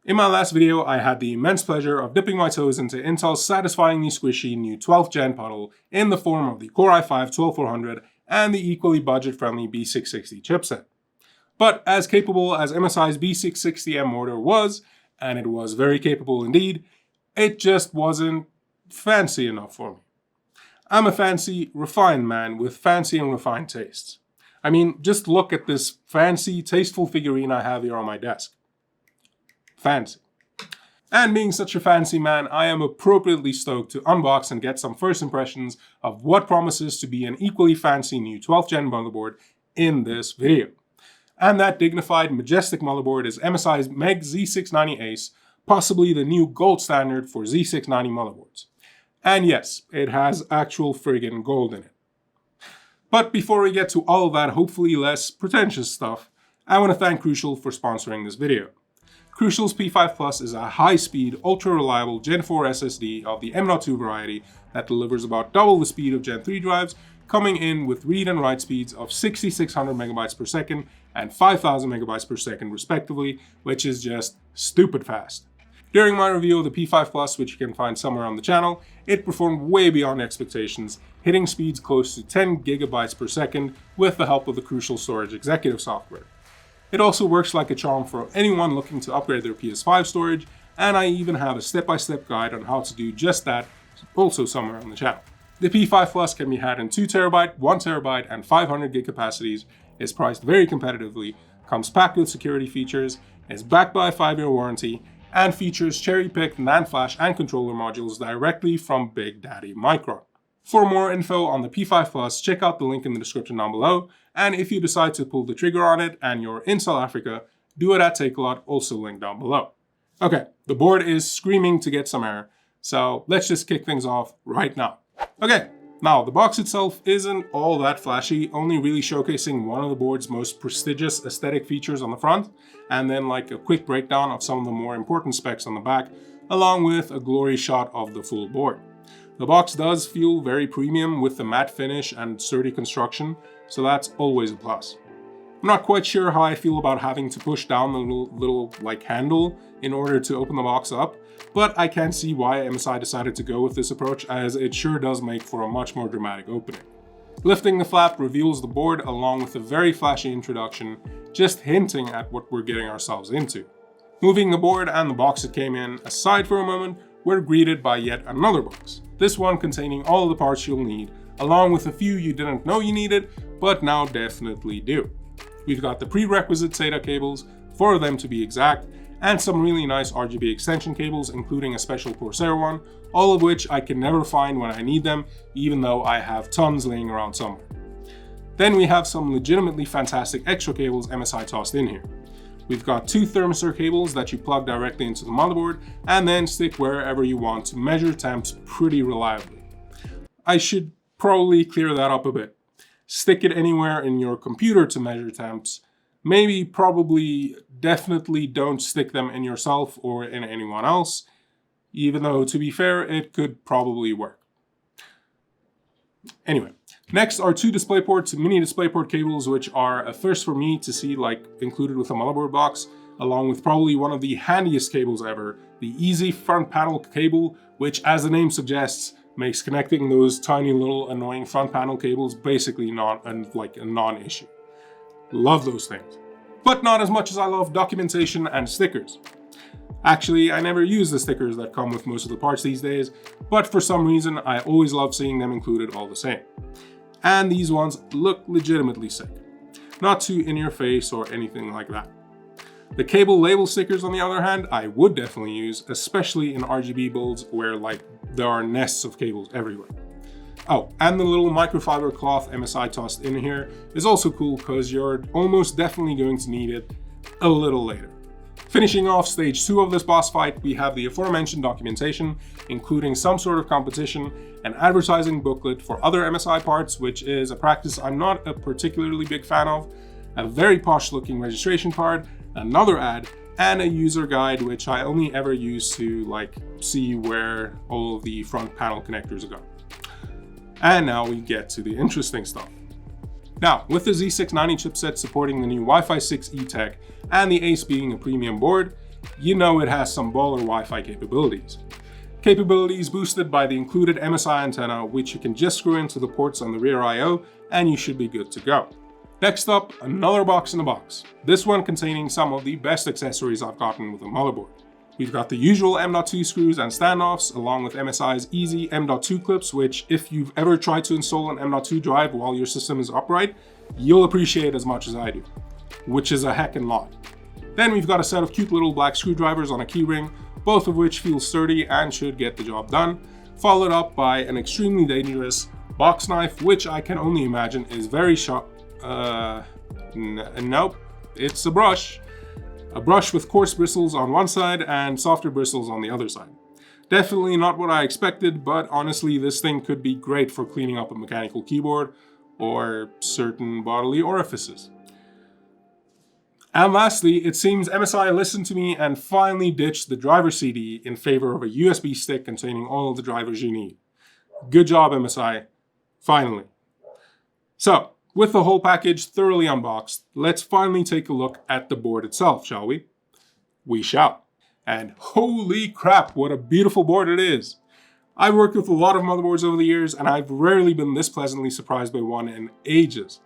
In my last video, I had the immense pleasure of dipping my toes into Intel's satisfyingly squishy new 12th gen puddle in the form of the Core i5-12400 and the equally budget-friendly B660 chipset. But as capable as MSI's B660M mortar was, and it was very capable indeed, it just wasn't fancy enough for me. I'm a fancy, refined man with fancy and refined tastes. I mean, just look at this fancy, tasteful figurine I have here on my desk. Fancy. And being such a fancy man, I am appropriately stoked to unbox and get some first impressions of what promises to be an equally fancy new 12th gen motherboard in this video. And that dignified, majestic motherboard is MSI's MEG Z690 ACE, possibly the new gold standard for Z690 motherboards. And yes, it has actual friggin' gold in it. But before we get to all of that hopefully less pretentious stuff, I want to thank Crucial for sponsoring this video. Crucial's P5 Plus is a high-speed, ultra-reliable Gen 4 SSD of the M.2 variety that delivers about double the speed of Gen 3 drives, coming in with read and write speeds of 6600 megabytes per second and 5000 megabytes per second respectively, which is just stupid fast. During my review of the P5 Plus, which you can find somewhere on the channel, it performed way beyond expectations, hitting speeds close to 10 gigabytes per second with the help of the Crucial Storage Executive software. It also works like a charm for anyone looking to upgrade their PS5 storage, and I even have a step-by-step guide on how to do just that, also somewhere on the channel. The P5 Plus can be had in 2TB, 1TB, and 500GB capacities, is priced very competitively, comes packed with security features, is backed by a 5-year warranty, and features cherry-picked NAND flash and controller modules directly from Big Daddy Micron. For more info on the P5 Plus, check out the link in the description down below, and if you decide to pull the trigger on it and you're in South Africa, do it at Takealot, also linked down below. Okay, the board is screaming to get some air, so let's just kick things off right now. Okay, now the box itself isn't all that flashy, only really showcasing one of the board's most prestigious aesthetic features on the front, and then like a quick breakdown of some of the more important specs on the back, along with a glory shot of the full board. The box does feel very premium with the matte finish and sturdy construction, so that's always a plus. I'm not quite sure how I feel about having to push down the little handle in order to open the box up, but I can see why MSI decided to go with this approach, as it sure does make for a much more dramatic opening. Lifting the flap reveals the board along with a very flashy introduction, just hinting at what we're getting ourselves into. Moving the board and the box it came in aside for a moment, we're greeted by yet another box. This one containing all of the parts you'll need, along with a few you didn't know you needed, but now definitely do. We've got the prerequisite SATA cables, 4 of them to be exact, and some really nice RGB extension cables, including a special Corsair one, all of which I can never find when I need them, even though I have tons laying around somewhere. Then we have some legitimately fantastic extra cables MSI tossed in here. We've got 2 thermistor cables that you plug directly into the motherboard and then stick wherever you want to measure temps pretty reliably. I should probably clear that up a bit. Stick it anywhere in your computer to measure temps. Maybe, probably, definitely don't stick them in yourself or in anyone else, even though to be fair, it could probably work. Anyway. Next are 2 DisplayPort mini DisplayPort cables, which are a first for me to see included with a motherboard box, along with probably one of the handiest cables ever, the Easy Front Panel cable, which as the name suggests, makes connecting those tiny little annoying front panel cables basically a non-issue. Love those things. But not as much as I love documentation and stickers. Actually, I never use the stickers that come with most of the parts these days, but for some reason I always love seeing them included all the same. And these ones look legitimately sick. Not too in your face or anything like that. The cable label stickers, on the other hand, I would definitely use, especially in RGB builds where there are nests of cables everywhere. Oh, and the little microfiber cloth MSI tossed in here is also cool because you're almost definitely going to need it a little later. Finishing off stage 2 of this boss fight, we have the aforementioned documentation, including some sort of competition, an advertising booklet for other MSI parts, which is a practice I'm not a particularly big fan of, a very posh looking registration card, another ad, and a user guide, which I only ever use to see where all of the front panel connectors go. And now we get to the interesting stuff. Now, with the Z690 chipset supporting the new Wi-Fi 6E tech and the ACE being a premium board, you know it has some baller Wi-Fi capabilities. Capabilities boosted by the included MSI antenna, which you can just screw into the ports on the rear I/O, and you should be good to go. Next up, another box in a box. This one containing some of the best accessories I've gotten with a motherboard. We've got the usual M.2 screws and standoffs, along with MSI's easy M.2 clips, which if you've ever tried to install an M.2 drive while your system is upright, you'll appreciate as much as I do, which is a heckin' lot. Then we've got a set of cute little black screwdrivers on a keyring, both of which feel sturdy and should get the job done, followed up by an extremely dangerous box knife, which I can only imagine is very sharp. Nope, it's a brush. A brush with coarse bristles on one side and softer bristles on the other side. Definitely not what I expected, but honestly this thing could be great for cleaning up a mechanical keyboard or certain bodily orifices. And lastly, it seems MSI listened to me and finally ditched the driver CD in favor of a USB stick containing all of the drivers you need. Good job, MSI. Finally. So, with the whole package thoroughly unboxed, let's finally take a look at the board itself, shall we? We shall. And holy crap, what a beautiful board it is! I've worked with a lot of motherboards over the years, and I've rarely been this pleasantly surprised by one in ages.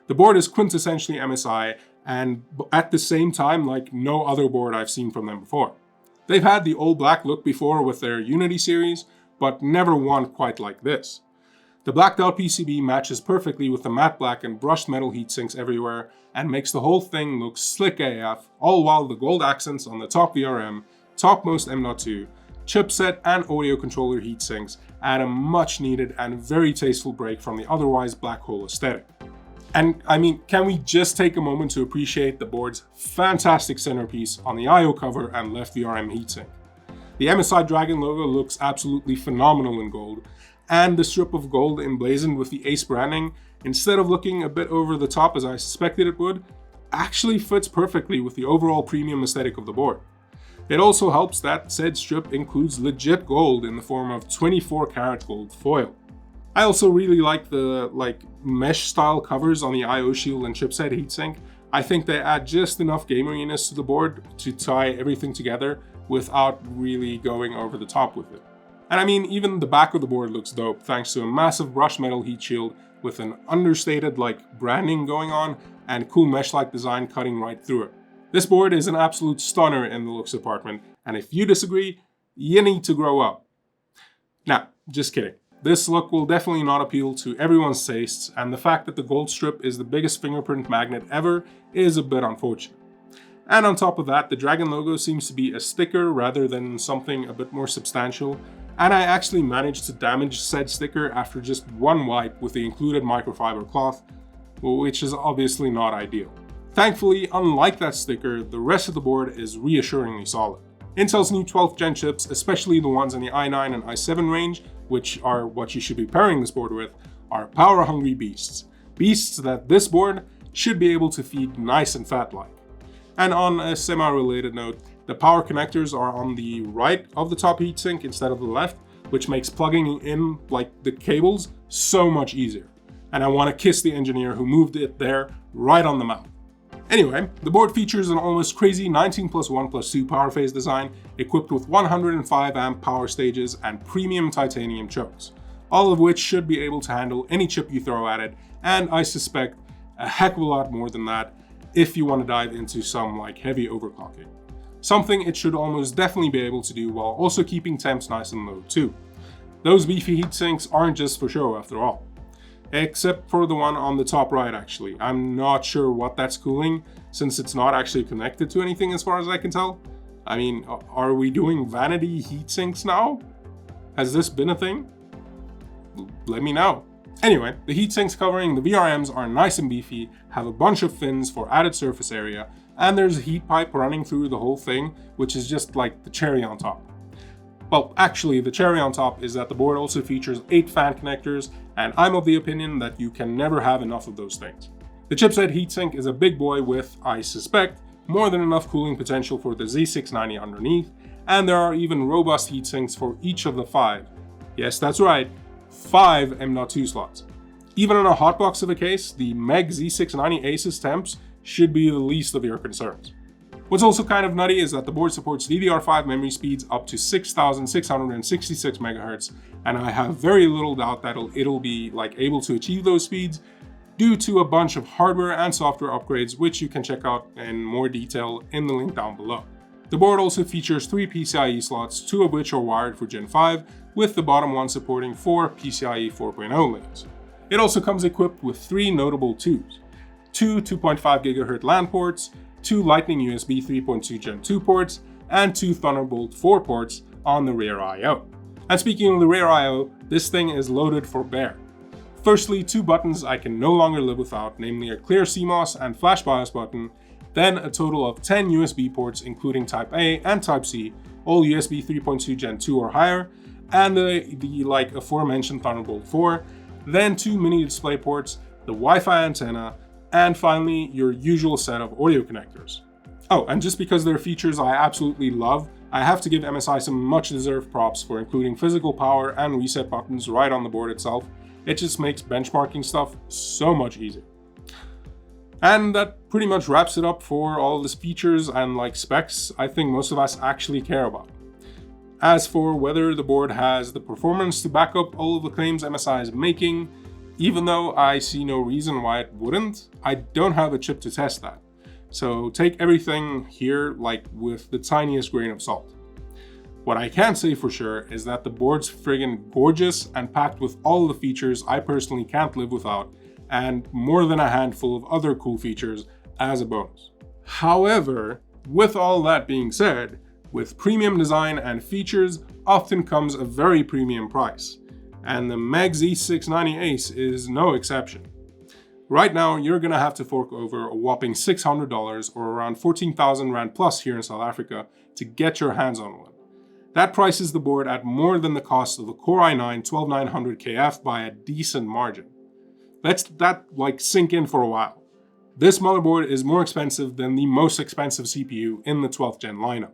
The board is quintessentially MSI, and at the same time like no other board I've seen from them before. They've had the all black look before with their Unity series, but never one quite like this. The blacked out PCB matches perfectly with the matte black and brushed metal heatsinks everywhere and makes the whole thing look slick AF, all while the gold accents on the top VRM, topmost M.2, chipset and audio controller heatsinks add a much needed and very tasteful break from the otherwise black hole aesthetic. And I mean, can we just take a moment to appreciate the board's fantastic centerpiece on the I/O cover and left VRM heatsink. The MSI Dragon logo looks absolutely phenomenal in gold, and the strip of gold emblazoned with the ACE branding, instead of looking a bit over the top as I suspected it would, actually fits perfectly with the overall premium aesthetic of the board. It also helps that said strip includes legit gold in the form of 24 karat gold foil. I also really like the mesh style covers on the I/O shield and chipset heatsink. I think they add just enough gameriness to the board to tie everything together without really going over the top with it. And I mean, even the back of the board looks dope thanks to a massive brushed metal heat shield with an understated branding going on and cool mesh-like design cutting right through it. This board is an absolute stunner in the looks department, and if you disagree, you need to grow up. Nah, just kidding. This look will definitely not appeal to everyone's tastes, and the fact that the gold strip is the biggest fingerprint magnet ever is a bit unfortunate. And on top of that, the Dragon logo seems to be a sticker rather than something a bit more substantial, and I actually managed to damage said sticker after just one wipe with the included microfiber cloth, which is obviously not ideal. Thankfully, unlike that sticker, the rest of the board is reassuringly solid. Intel's new 12th gen chips, especially the ones in the i9 and i7 range, which are what you should be pairing this board with, are power-hungry beasts. Beasts that this board should be able to feed nice and fat-like. And on a semi-related note, the power connectors are on the right of the top heatsink instead of the left, which makes plugging in the cables so much easier. And I want to kiss the engineer who moved it there right on the mouth. Anyway, the board features an almost crazy 19+1+2 power phase design, equipped with 105 amp power stages and premium titanium chokes, all of which should be able to handle any chip you throw at it, and I suspect a heck of a lot more than that if you want to dive into some heavy overclocking. Something it should almost definitely be able to do while also keeping temps nice and low too. Those beefy heatsinks aren't just for show after all. Except for the one on the top right actually. I'm not sure what that's cooling, since it's not actually connected to anything as far as I can tell. I mean, are we doing vanity heatsinks now? Has this been a thing? Let me know. Anyway, the heatsinks covering the VRMs are nice and beefy, have a bunch of fins for added surface area, and there's a heat pipe running through the whole thing, which is just like the cherry on top. Well, actually, the cherry on top is that the board also features 8 fan connectors, and I'm of the opinion that you can never have enough of those things. The chipset heatsink is a big boy with, I suspect, more than enough cooling potential for the Z690 underneath, and there are even robust heatsinks for each of the 5. Yes, that's right, 5 M.2 slots. Even on a hotbox of a case, the MEG Z690 ACE temps should be the least of your concerns. What's also kind of nutty is that the board supports DDR5 memory speeds up to 6,666 MHz, and I have very little doubt that it'll be able to achieve those speeds due to a bunch of hardware and software upgrades, which you can check out in more detail in the link down below. The board also features 3 PCIe slots, 2 of which are wired for Gen 5, with the bottom one supporting 4 PCIe 4.0 lanes. It also comes equipped with 3 notable 2s, 2 2.5 GHz LAN ports, 2 Lightning USB 3.2 Gen 2 ports, and 2 Thunderbolt 4 ports on the rear I/O. And speaking of the rear I/O, this thing is loaded for bear. Firstly, 2 buttons I can no longer live without, namely a clear CMOS and flash BIOS button, then a total of 10 USB ports including Type A and Type C, all USB 3.2 Gen 2 or higher, and the aforementioned Thunderbolt 4, then 2 mini display ports, the Wi-Fi antenna, and finally your usual set of audio connectors. Oh, and just because they're features I absolutely love, I have to give MSI some much deserved props for including physical power and reset buttons right on the board itself. It just makes benchmarking stuff so much easier. And that pretty much wraps it up for all the features and specs I think most of us actually care about. As for whether the board has the performance to back up all of the claims MSI is making, even though I see no reason why it wouldn't, I don't have a chip to test that. So take everything here with the tiniest grain of salt. What I can say for sure is that the board's friggin' gorgeous and packed with all the features I personally can't live without, and more than a handful of other cool features as a bonus. However, with all that being said, with premium design and features often comes a very premium price, and the MEG Z690 ACE is no exception. Right now, you're gonna have to fork over a whopping $600 or around 14,000 Rand plus here in South Africa to get your hands on one. That prices the board at more than the cost of the Core i9 12900KF by a decent margin. Let that sink in for a while. This motherboard is more expensive than the most expensive CPU in the 12th gen lineup.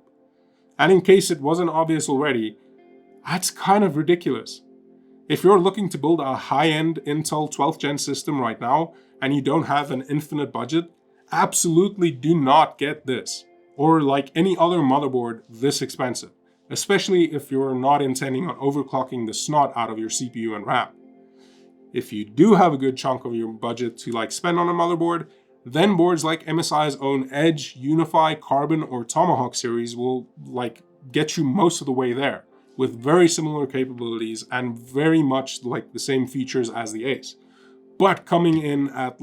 And in case it wasn't obvious already, that's kind of ridiculous. If you're looking to build a high-end Intel 12th gen system right now and you don't have an infinite budget, absolutely do not get this, or any other motherboard this expensive, especially if you're not intending on overclocking the snot out of your CPU and RAM. If you do have a good chunk of your budget to spend on a motherboard, then boards like MSI's own Edge, Unify, Carbon, or Tomahawk series will get you most of the way there, with very similar capabilities and very much the same features as the ACE, but coming in at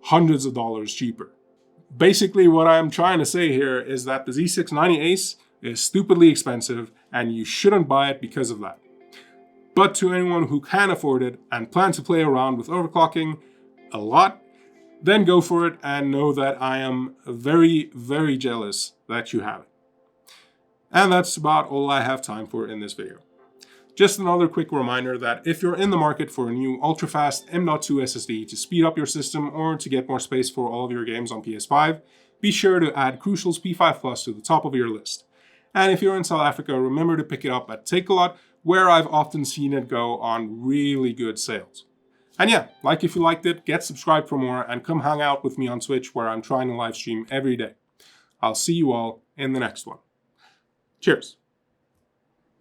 hundreds of dollars cheaper. Basically, what I'm trying to say here is that the Z690 ACE is stupidly expensive and you shouldn't buy it because of that. But to anyone who can afford it and plan to play around with overclocking a lot, then go for it and know that I am very, very jealous that you have it. And that's about all I have time for in this video. Just another quick reminder that if you're in the market for a new ultra-fast M.2 SSD to speed up your system or to get more space for all of your games on PS5, be sure to add Crucial's P5 Plus to the top of your list. And if you're in South Africa, remember to pick it up at Takealot, where I've often seen it go on really good sales. And yeah, if you liked it, get subscribed for more and come hang out with me on Twitch where I'm trying to live stream every day. I'll see you all in the next one. Cheers.